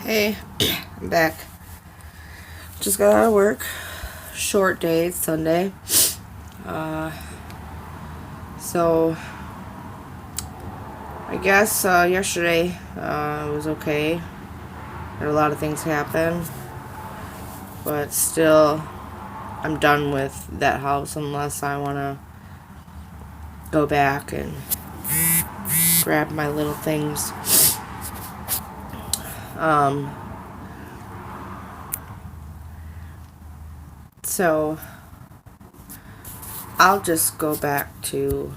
Hey, I'm back. Just got out of work. Short day, it's Sunday. Uh, so, I guess yesterday was okay. Had a lot of things happen. But still, I'm done with that house unless I want to go back and grab my little things. So, I'll just go back to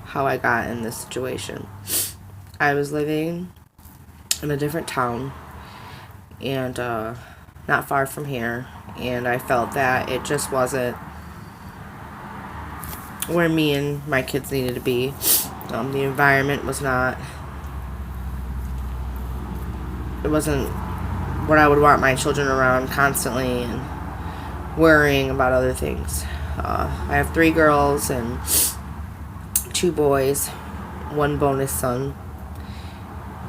how I got in this situation. I was living in a different town and not far from here, and I felt that it just wasn't where me and my kids needed to be. The environment was not, it wasn't what I would want my children around constantly and worrying about other things. I have 3 girls and 2 boys, 1 bonus son.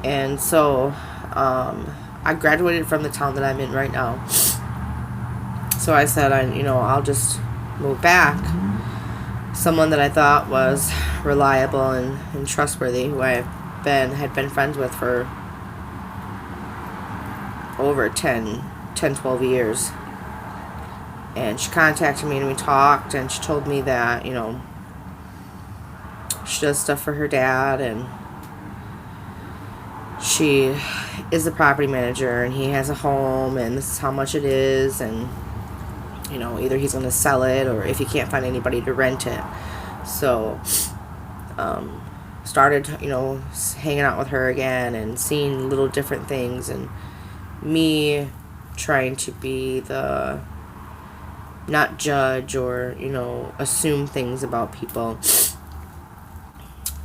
And so I graduated from the town that I'm in right now. So I said, I'll just move back. Someone that I thought was reliable and trustworthy, who had been friends with for over 12 years. And she contacted me and we talked, and she told me that, she does stuff for her dad, and she is the property manager, and he has a home, and this is how much it is, and either he's going to sell it, or if he can't find anybody to rent it. So started hanging out with her again and seeing little different things, and me trying to be the not judge or assume things about people.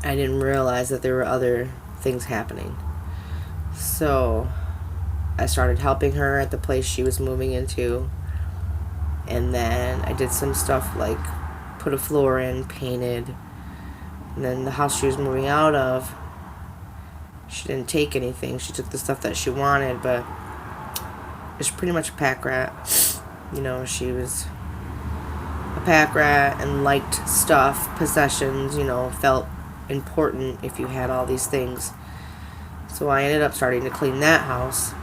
I didn't realize that there were other things happening. So I started helping her at the place she was moving into. And then I did some stuff like put a floor in, painted. And then the house she was moving out of, she didn't take anything. She took the stuff that she wanted, but it's pretty much a pack rat. She was a pack rat and liked stuff, possessions, felt important if you had all these things. So I ended up starting to clean that house.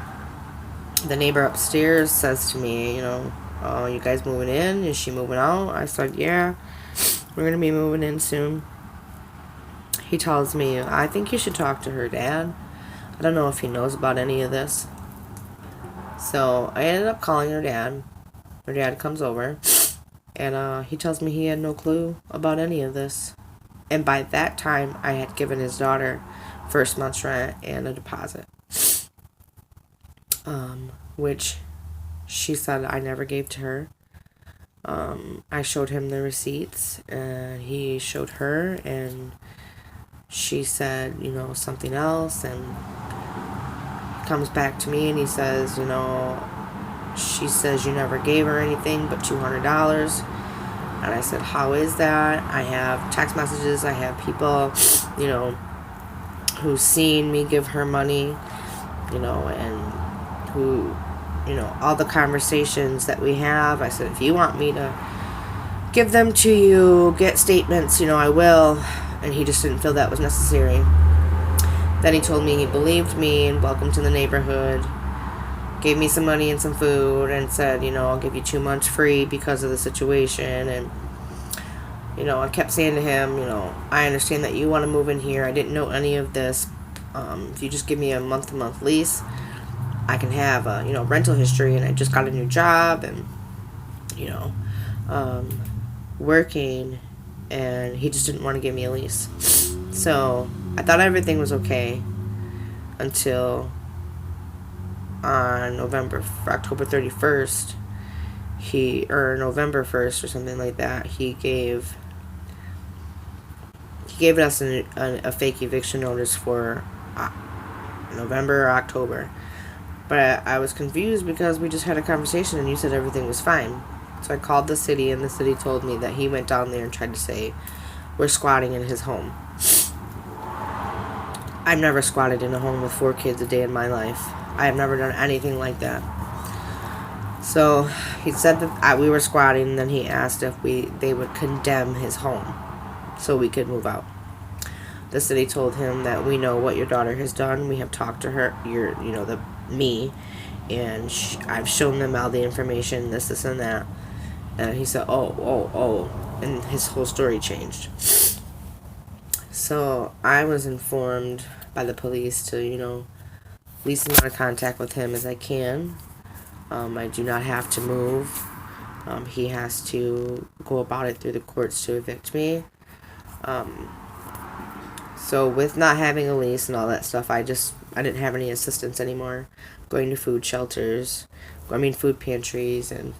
The neighbor upstairs says to me, "Oh, you guys moving in? Is she moving out?" I said, "Yeah, we're going to be moving in soon." He tells me, "I think you should talk to her dad. I don't know if he knows about any of this." So I ended up calling her dad. Her dad comes over, and he tells me he had no clue about any of this. And by that time, I had given his daughter first month's rent and a deposit, which she said I never gave to her. I showed him the receipts, and he showed her, and she said, something else, and he comes back to me and he says, she says you never gave her anything but $200. And I said, how is that? I have text messages, I have people, who've seen me give her money, and who, all the conversations that we have. I said, if you want me to give them to you, get statements, I will. And he just didn't feel that was necessary. Then he told me he believed me and welcome to the neighborhood, gave me some money and some food, and said, I'll give you 2 months free because of the situation. And, I kept saying to him, I understand that you want to move in here. I didn't know any of this. If you just give me a month-to-month lease, I can have a, rental history, and I just got a new job and, working, and he just didn't want to give me a lease. So I thought everything was okay until on October 31st, or November 1st or something like that, he gave us a fake eviction notice for November or October. But I was confused because we just had a conversation and you said everything was fine. So I called the city, and the city told me that he went down there and tried to say we're squatting in his home. I've never squatted in a home with 4 kids a day in my life. I have never done anything like that. So he said that we were squatting, and then he asked if they would condemn his home so we could move out. The city told him that we know what your daughter has done. We have talked to her, me, and I've shown them all the information, this, and that. And he said, oh, and his whole story changed. So I was informed by the police to, least amount of contact with him as I can. I do not have to move. He has to go about it through the courts to evict me. So with not having a lease and all that stuff, I didn't have any assistance anymore. Going to food pantries, and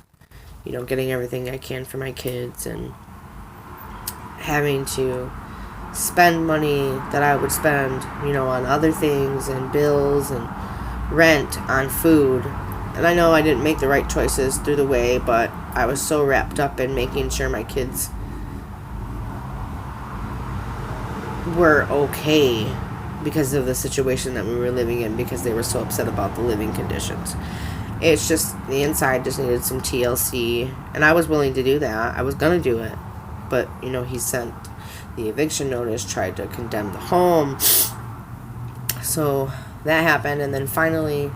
getting everything I can for my kids, and having to spend money that I would spend, on other things and bills and rent on food. And I know I didn't make the right choices through the way, but I was so wrapped up in making sure my kids were okay because of the situation that we were living in, because they were so upset about the living conditions. It's just, the inside just needed some TLC, and I was willing to do that. I was going to do it, but, he sent the eviction notice, tried to condemn the home. So that happened, and then finally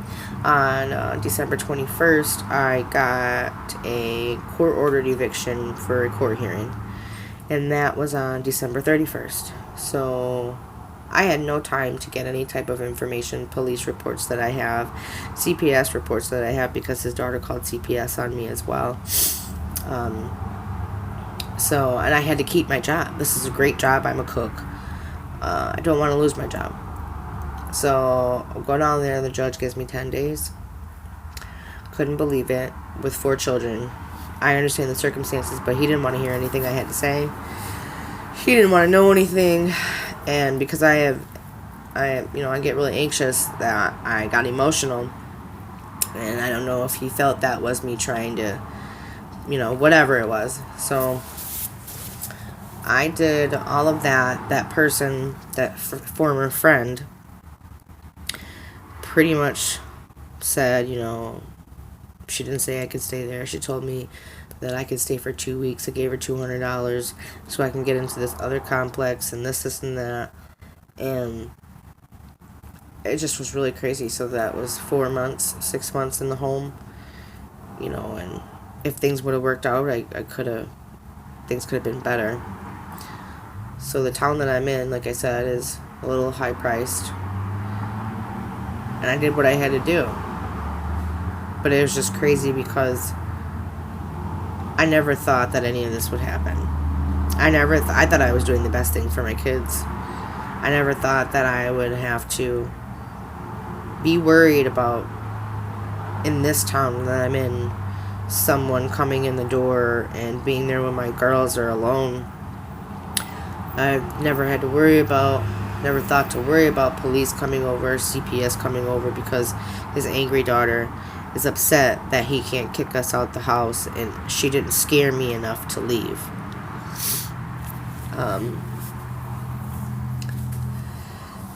on December 21st, I got a court-ordered eviction for a court hearing, and that was on December 31st. So I had no time to get any type of information, police reports that I have, CPS reports that I have, because his daughter called CPS on me as well. And I had to keep my job. This is a great job. I'm a cook. I don't want to lose my job. So I'll go down there. The judge gives me 10 days. Couldn't believe it. With 4 children. I understand the circumstances, but he didn't want to hear anything I had to say. He didn't want to know anything. And because I get really anxious, that I got emotional. And I don't know if he felt that was me trying to, whatever it was. So I did all of that. That person, that former friend, pretty much said, she didn't say I could stay there. She told me that I could stay for 2 weeks. I gave her $200 so I can get into this other complex and this and that. And it just was really crazy. So that was 4 months, 6 months in the home, and if things would have worked out, things could have been better. So the town that I'm in, like I said, is a little high priced. And I did what I had to do. But it was just crazy because I never thought that any of this would happen. I thought I was doing the best thing for my kids. I never thought that I would have to be worried about, in this town that I'm in, someone coming in the door and being there when my girls are alone. I've never thought to worry about police coming over, CPS coming over, because his angry daughter is upset that he can't kick us out the house, and she didn't scare me enough to leave.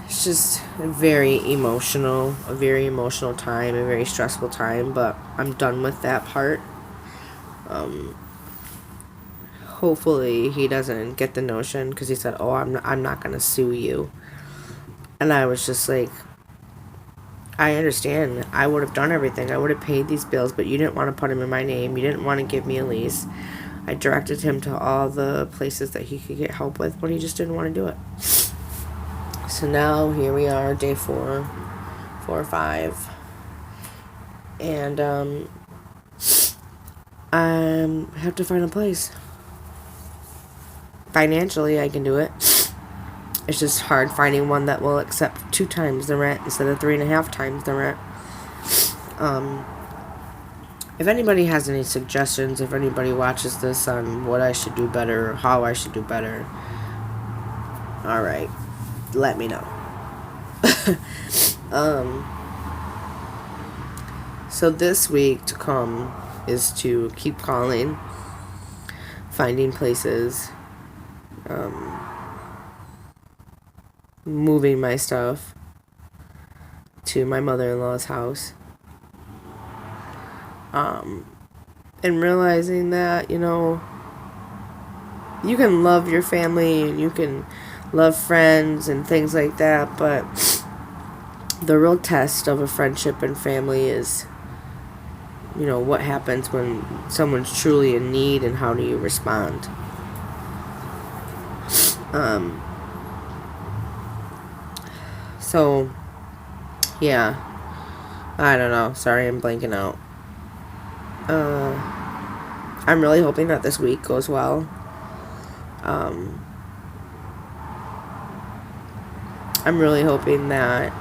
It's just a very emotional time, a very stressful time, but I'm done with that part. Hopefully he doesn't get the notion, because he said, "Oh, I'm not gonna sue you," and I was just like, I understand. I would have done everything. I would have paid these bills, but you didn't want to put them in my name. You didn't want to give me a lease. I directed him to all the places that he could get help with, but he just didn't want to do it. So now here we are, day 4 or 5, and I have to find a place. Financially, I can do it. It's just hard finding one that will accept 2 times the rent instead of 3.5 times the rent. If anybody has any suggestions, if anybody watches this on what I should do better or how I should do better, alright, let me know. So this week to come is to keep calling, finding places, moving my stuff to my mother-in-law's house. And realizing that, you know, you can love your family and you can love friends and things like that, but the real test of a friendship and family is, you know, what happens when someone's truly in need and how do you respond. So, yeah. I don't know. Sorry, I'm blanking out. I'm really hoping that this week goes well. I'm really hoping that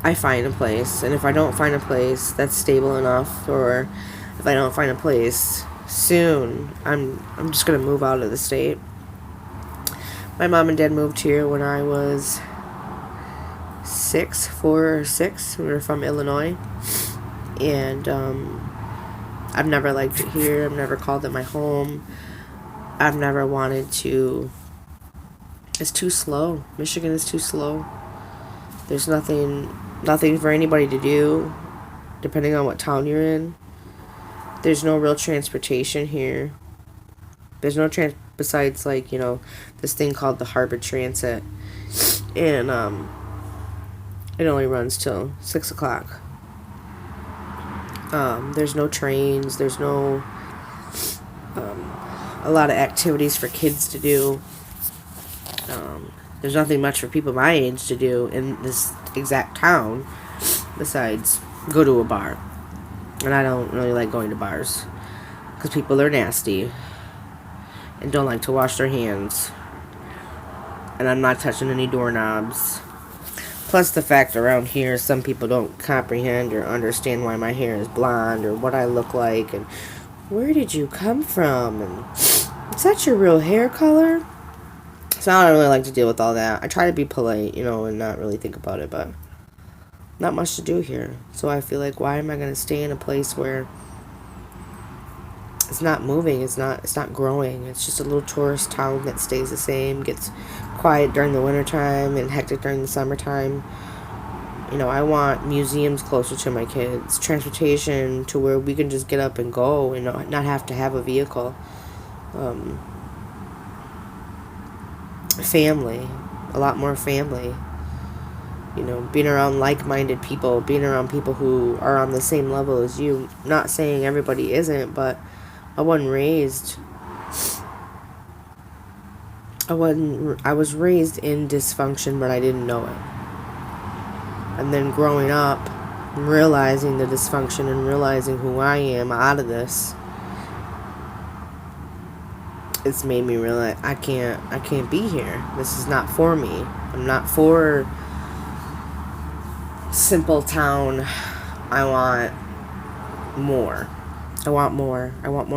I find a place, and if I don't find a place that's stable enough, or if I don't find a place soon, I'm just gonna move out of the state. My mom and dad moved here when I was 4 or 6. We were from Illinois, and I've never liked it here. I've never called it my home. I've never wanted to. It's too slow. Michigan is too slow. There's nothing for anybody to do, depending on what town you're in. There's no real transportation here. There's no besides, like, you know, this thing called the Harbor Transit, and it only runs till 6 o'clock. There's no trains. There's no a lot of activities for kids to do. There's nothing much for people my age to do in this exact town besides go to a bar. And I don't really like going to bars because people are nasty and don't like to wash their hands. And I'm not touching any doorknobs. Plus the fact around here, some people don't comprehend or understand why my hair is blonde or what I look like and where did you come from and is that your real hair color? So I don't really like to deal with all that. I try to be polite, you know, and not really think about it, but not much to do here. So I feel like, why am I going to stay in a place where it's not moving, it's not growing. It's just a little tourist town that stays the same, gets quiet during the wintertime and hectic during the summertime. You know, I want museums closer to my kids, transportation to where we can just get up and go and not have to have a vehicle. Family, a lot more family. You know, being around like-minded people, being around people who are on the same level as you. Not saying everybody isn't, but I was raised in dysfunction, but I didn't know it. And then growing up, realizing the dysfunction and realizing who I am out of this, it's made me realize I can't be here. This is not for me. I'm not for simple town. I want more. I want more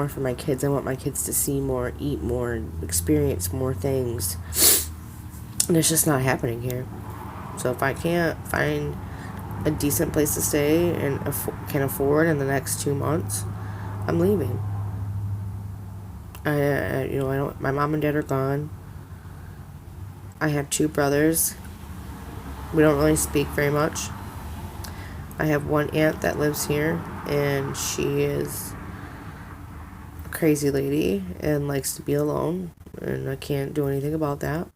for my kids. I want my kids to see more, eat more, experience more things. And it's just not happening here. So if I can't find a decent place to stay and can afford in the next 2 months, I'm leaving. I don't. My mom and dad are gone. I have 2 brothers. We don't really speak very much. I have one aunt that lives here, and she is a crazy lady and likes to be alone, and I can't do anything about that.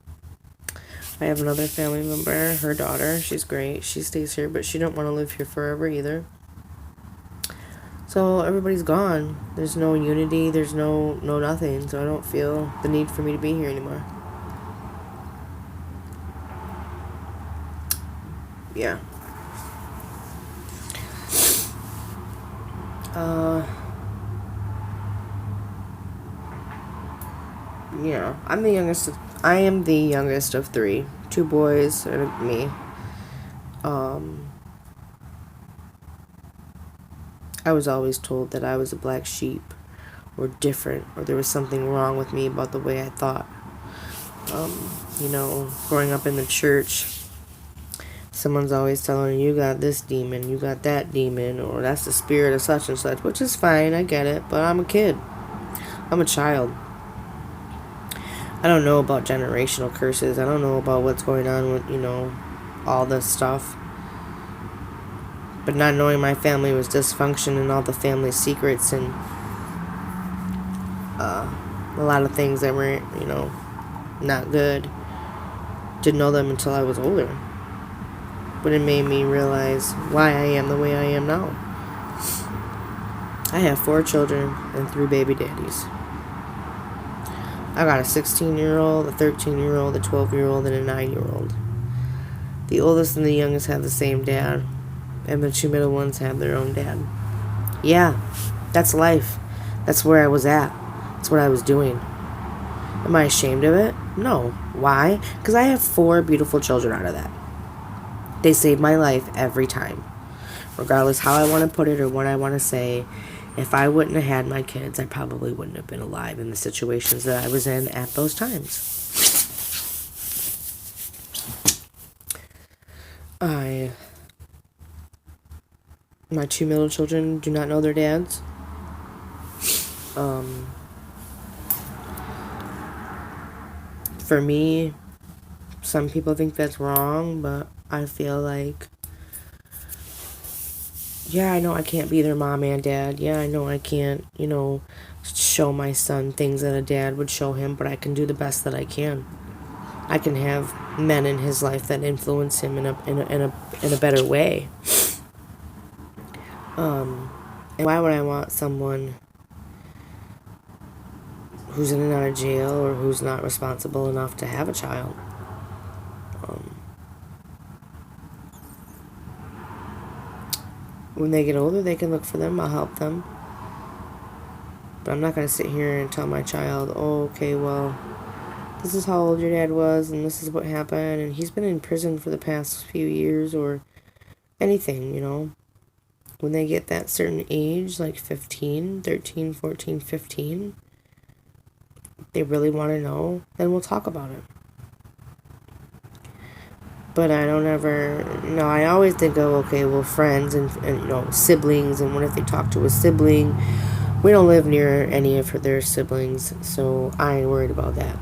I have another family member, her daughter. She's great. She stays here, but she don't want to live here forever either. So everybody's gone. There's no unity. There's no nothing. So I don't feel the need for me to be here anymore. Yeah. Yeah. I am the youngest of 3. 2 boys and me. I was always told that I was a black sheep or different, or there was something wrong with me about the way I thought. You know, growing up in the church, someone's always telling you got this demon, you got that demon, or that's the spirit of such and such, which is fine, I get it, but I'm a kid. I'm a child. I don't know about generational curses. I don't know about what's going on with, all this stuff. But not knowing my family was dysfunction and all the family secrets and a lot of things that were, not good. Didn't know them until I was older. But it made me realize why I am the way I am now. I have 4 children and 3 baby daddies. I got a 16-year-old, a 13-year-old, a 12-year-old, and a 9-year-old. The oldest and the youngest have the same dad, and the 2 middle ones have their own dad. Yeah, that's life. That's where I was at. That's what I was doing. Am I ashamed of it? No. Why? Because I have 4 beautiful children out of that. They saved my life every time. Regardless how I want to put it or what I want to say, if I wouldn't have had my kids, I probably wouldn't have been alive in the situations that I was in at those times. My 2 middle children do not know their dads. For me, some people think that's wrong, but I feel like, yeah, I know I can't be their mom and dad. Yeah, I know I can't, show my son things that a dad would show him, but I can do the best that I can. I can have men in his life that influence him in a better way. And why would I want someone who's in and out of jail or who's not responsible enough to have a child? When they get older, they can look for them. I'll help them. But I'm not going to sit here and tell my child, oh, okay, well, this is how old your dad was, and this is what happened, and he's been in prison for the past few years, or anything, When they get that certain age, like 15, 13, 14, 15, they really want to know, then we'll talk about it. But I don't ever, I always think of, okay, well, friends and siblings, and what if they talk to a sibling? We don't live near any of their siblings, so I ain't worried about that.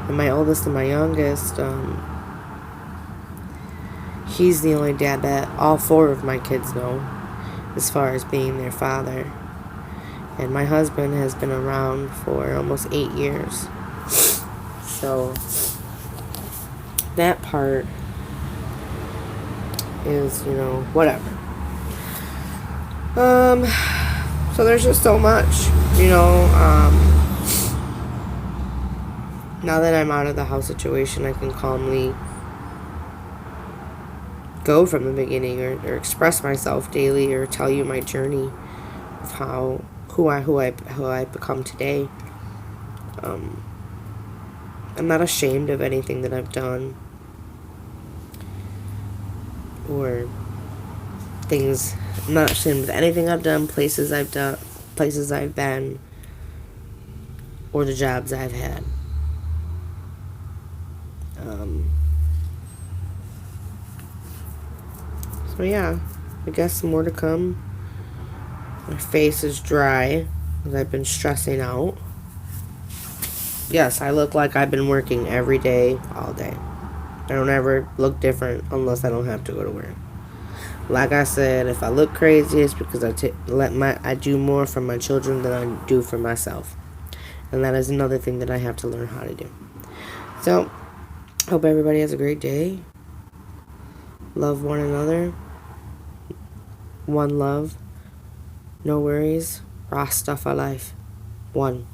And my oldest and my youngest, he's the only dad that all 4 of my kids know, as far as being their father. And my husband has been around for almost 8 years. So that part is, whatever. So there's just so much, now that I'm out of the house situation, I can calmly go from the beginning or express myself daily or tell you my journey of who I become today. I'm not ashamed of anything that I've done or things. I'm not ashamed of anything I've done, places I've been, or the jobs I've had. So yeah, I guess more to come. My face is dry because I've been stressing out. Yes, I look like I've been working every day, all day. I don't ever look different unless I don't have to go to work. Like I said, if I look crazy, it's because I do more for my children than I do for myself. And that is another thing that I have to learn how to do. So, hope everybody has a great day. Love one another. One love. No worries. Raw stuff of life. One.